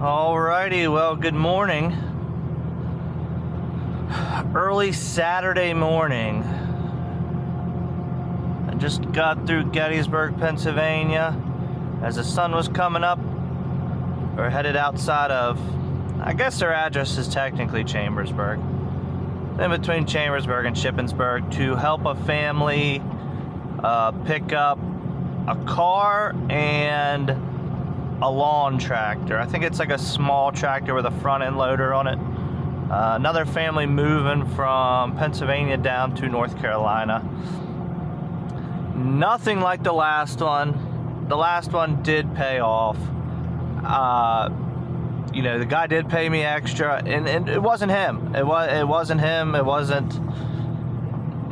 Alrighty, well, good morning. Early Saturday morning. I just got through Gettysburg, Pennsylvania. As the sun was coming up, or headed outside of, I guess their address is technically Chambersburg. In between Chambersburg and Shippensburg to help a family pick up a car and a lawn tractor. I think it's like a small tractor with a front end loader on it. Another family moving from Pennsylvania down to North Carolina. Nothing like the last one. The last one did pay off. You know, the guy did pay me extra, and it wasn't him. It wasn't him. It wasn't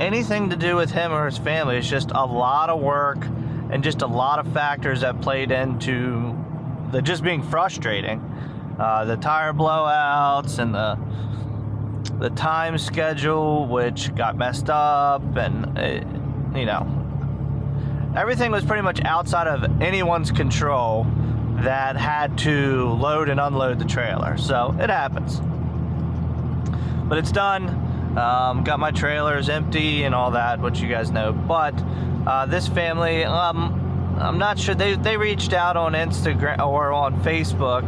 anything to do with him or his family. It's just a lot of work and just a lot of factors that played into the just being frustrating. The tire blowouts and the time schedule, which got messed up, and you know, everything was pretty much outside of anyone's control that had to load and unload the trailer. So it happens, but it's done. Got my trailers empty and all that, which you guys know. But this family, I'm not sure, they reached out on Instagram or on Facebook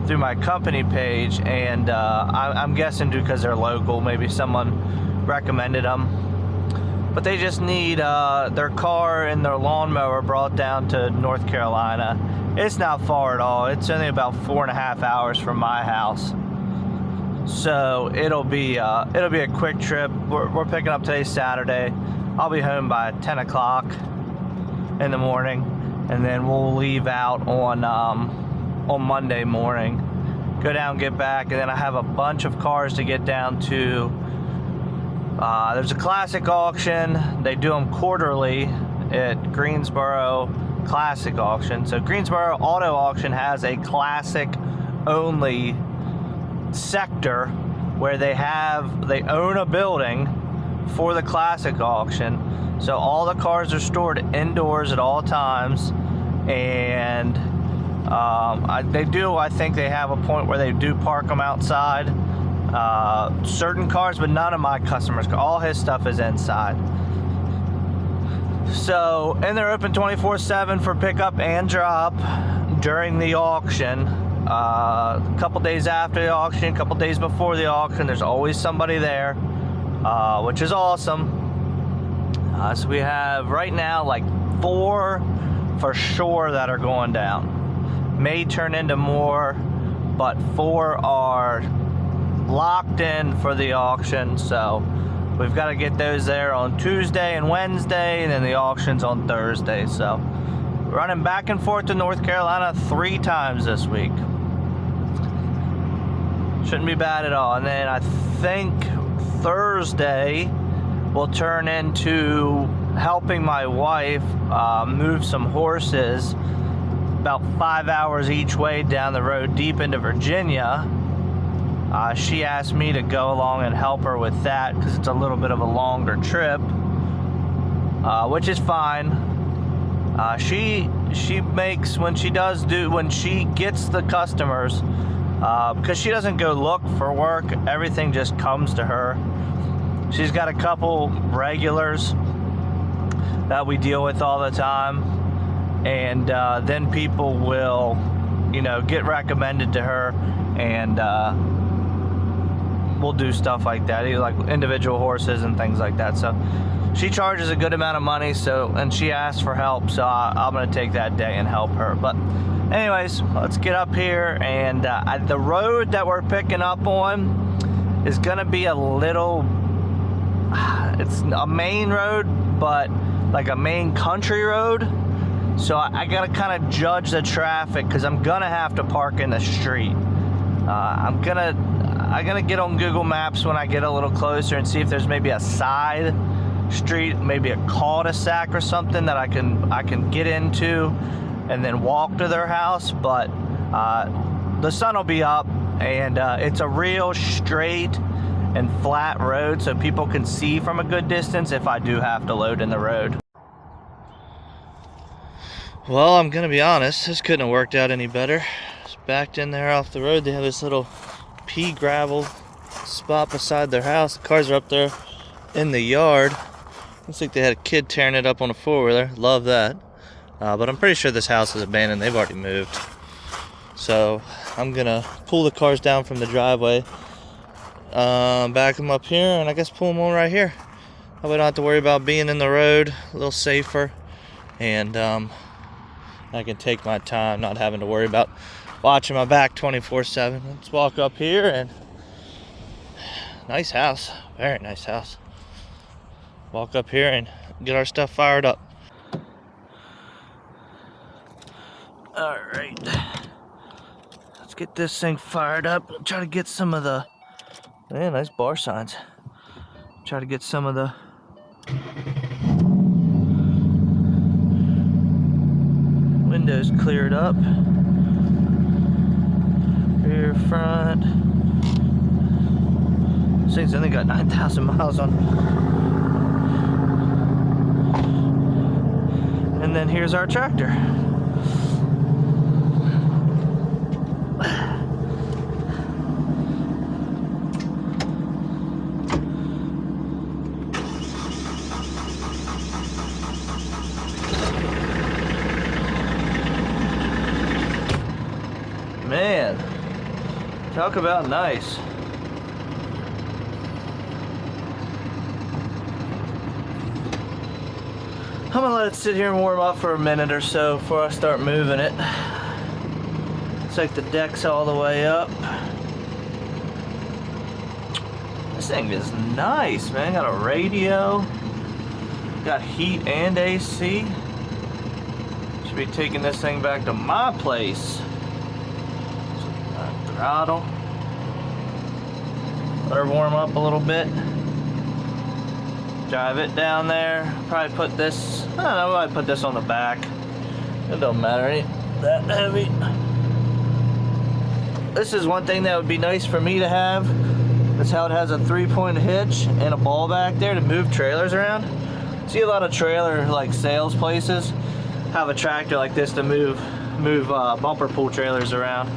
through my company page, and I'm guessing because they're local, maybe someone recommended them. But they just need their car and their lawnmower brought down to North Carolina. It's not far at all. It's only about 4.5 hours from my house. So it'll be a quick trip. We're picking up today, Saturday. I'll be home by 10 o'clock in the morning, and then we'll leave out on Monday morning. Go down, get back, and then I have a bunch of cars to get down to. There's a classic auction. They do them quarterly at Greensboro Classic Auction. So Greensboro Auto Auction has a classic only sector where they own a building for the classic auction. So all the cars are stored indoors at all times, and I think they have a point where they do park them outside. Certain cars, but none of my customers. All his stuff is inside. So, and they're open 24/7 for pickup and drop during the auction. A couple days after the auction, a couple days before the auction, there's always somebody there, which is awesome. So we have right now like 4 for sure that are going down. May turn into more, but 4 are locked in for the auction. So we've got to get those there on Tuesday and Wednesday, and then the auction's on Thursday. So running back and forth to North Carolina 3 times this week. Shouldn't be bad at all. And then I think Thursday will turn into helping my wife move some horses about 5 hours each way down the road deep into Virginia. She asked me to go along and help her with that because it's a little bit of a longer trip, which is fine. She makes, when she gets the customers, because she doesn't go look for work, everything just comes to her. She's got a couple regulars that we deal with all the time, and then people will, get recommended to her, and we'll do stuff like that, like individual horses and things like that. So she charges a good amount of money, and she asked for help, so I'm going to take that day and help her. But anyways, let's get up here, and the road that we're picking up on is going to be a little, it's a main road, but like a main country road. So I got to kind of judge the traffic because I'm going to have to park in the street. I'm gonna get on Google Maps when I get a little closer and see if there's maybe a side street, maybe a cul-de-sac or something that I can get into and then walk to their house. But the sun will be up, and it's a real straight and flat road, so people can see from a good distance if I do have to load in the road. Well, I'm gonna be honest, this couldn't have worked out any better. Just backed in there off the road. They have this little pea gravel spot beside their house. The cars are up there in the yard. Looks like they had a kid tearing it up on a four-wheeler. Love that. But I'm pretty sure this house is abandoned. They've already moved. So I'm gonna pull the cars down from the driveway, back them up here, and I guess pull them on right here. I don't have to worry about being in the road, a little safer, and I can take my time, not having to worry about watching my back 24/7. Let's walk up here, and nice house, very nice house. Walk up here and get our stuff fired up. All right, let's get this thing fired up. Try to get some of the, nice bar signs. Try to get some of the windows cleared up. Rear, front. This thing's only got 9,000 miles on. And then here's our tractor. Man, talk about nice. I'm gonna let it sit here and warm up for a minute or so before I start moving it. It's like the deck's all the way up. This thing is nice, man. Got a radio, got heat and AC. Should be taking this thing back to my place. Throttle. Let her warm up a little bit. Drive it down there. Probably put this, I don't know, I might put this on the back. It don't matter, it ain't that heavy. This is one thing that would be nice for me to have. That's how it has a 3-point hitch and a ball back there to move trailers around. See a lot of trailer like sales places have a tractor like this to move bumper pull trailers around.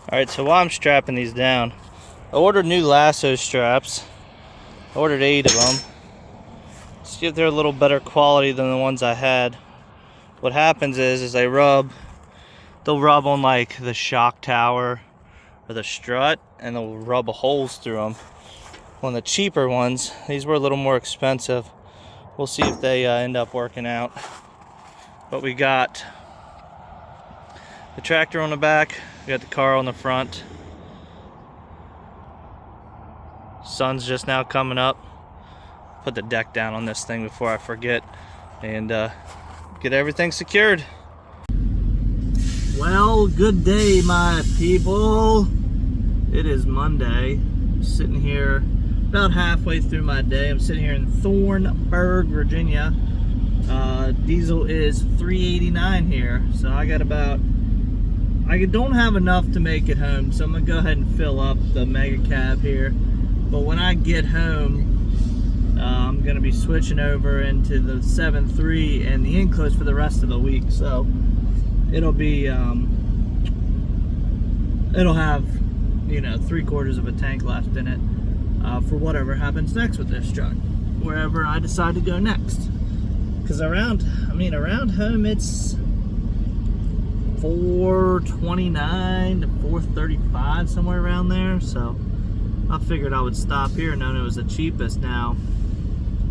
Alright, so while I'm strapping these down, I ordered new lasso straps. I ordered 8 of them. See if they're a little better quality than the ones I had. What happens is they'll rub on like the shock tower or the strut, and they'll rub holes through them. On the cheaper ones, these were a little more expensive. We'll see if they end up working out. But we got the tractor on the back, we got the car on the front. Sun's just now coming up. Put the deck down on this thing before I forget, and get everything secured. Well, good day, my people. It is Monday. I'm sitting here about halfway through my day. I'm sitting here in Thornburg, Virginia. Diesel is $3.89 here, so I don't have enough to make it home, so I'm gonna go ahead and fill up the mega cab here. But when I get home, I'm gonna be switching over into the 7.3 and the enclosed for the rest of the week. So it'll be, it'll have, 3/4 of a tank left in it for whatever happens next with this truck, wherever I decide to go next. Because around home it's 429 to 435, somewhere around there. So I figured I would stop here, knowing it was the cheapest. Now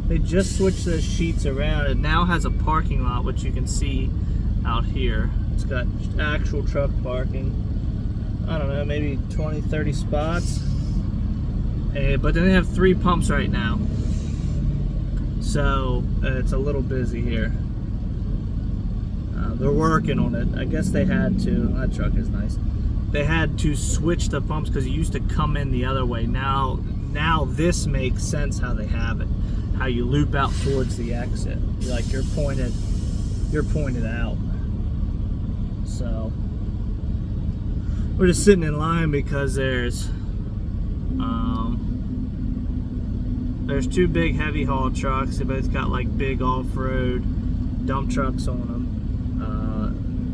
they just switched those sheets around. It now has a parking lot, which you can see out here. It's got actual truck parking. I don't know, maybe 20-30 spots. But then they have 3 pumps right now, so it's a little busy here. They're working on it. I guess they had to. That truck is nice. They had to switch the pumps because it used to come in the other way. Now now this makes sense how they have it, how you loop out towards the exit, like you're pointed out. So we're just sitting in line because there's two big heavy haul trucks. They both got like big off-road dump trucks on them.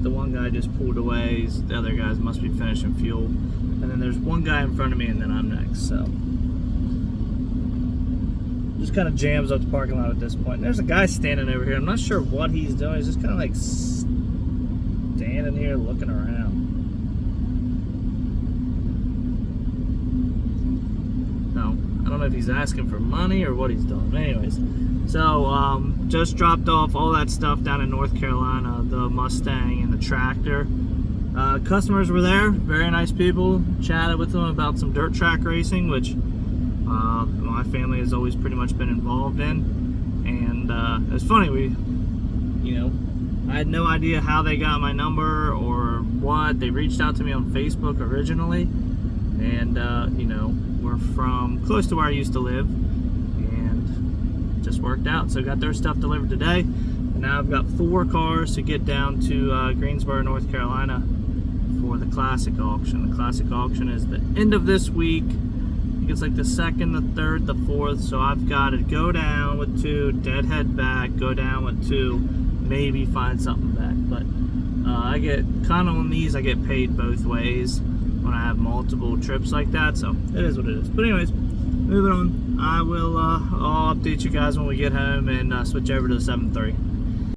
The one guy just pulled away. The other guys must be finishing fuel. And then there's one guy in front of me, and then I'm next. So just kind of jams up the parking lot at this point. And there's a guy standing over here. I'm not sure what he's doing. He's just kind of like standing here looking around. No, I don't know if he's asking for money or what he's doing. Anyways, so just dropped off all that stuff down in North Carolina, the Mustang and the tractor. Customers were there, very nice people. Chatted with them about some dirt track racing, which my family has always pretty much been involved in. And it was funny, I had no idea how they got my number or what. They reached out to me on Facebook originally, and we're from close to where I used to live, and it just worked out. So got their stuff delivered today, and now I've got 4 cars to get down to Greensboro, North Carolina for the classic auction. The classic auction is the end of this week. I think it's like the 2nd, the 3rd, the 4th. So I've got to go down with 2, deadhead back, go down with 2, maybe find something back. But I get kind of on these, I get paid both ways when I have multiple trips like that, so it is what it is. But anyways, moving on. I'll update you guys when we get home and switch over to the 7.3.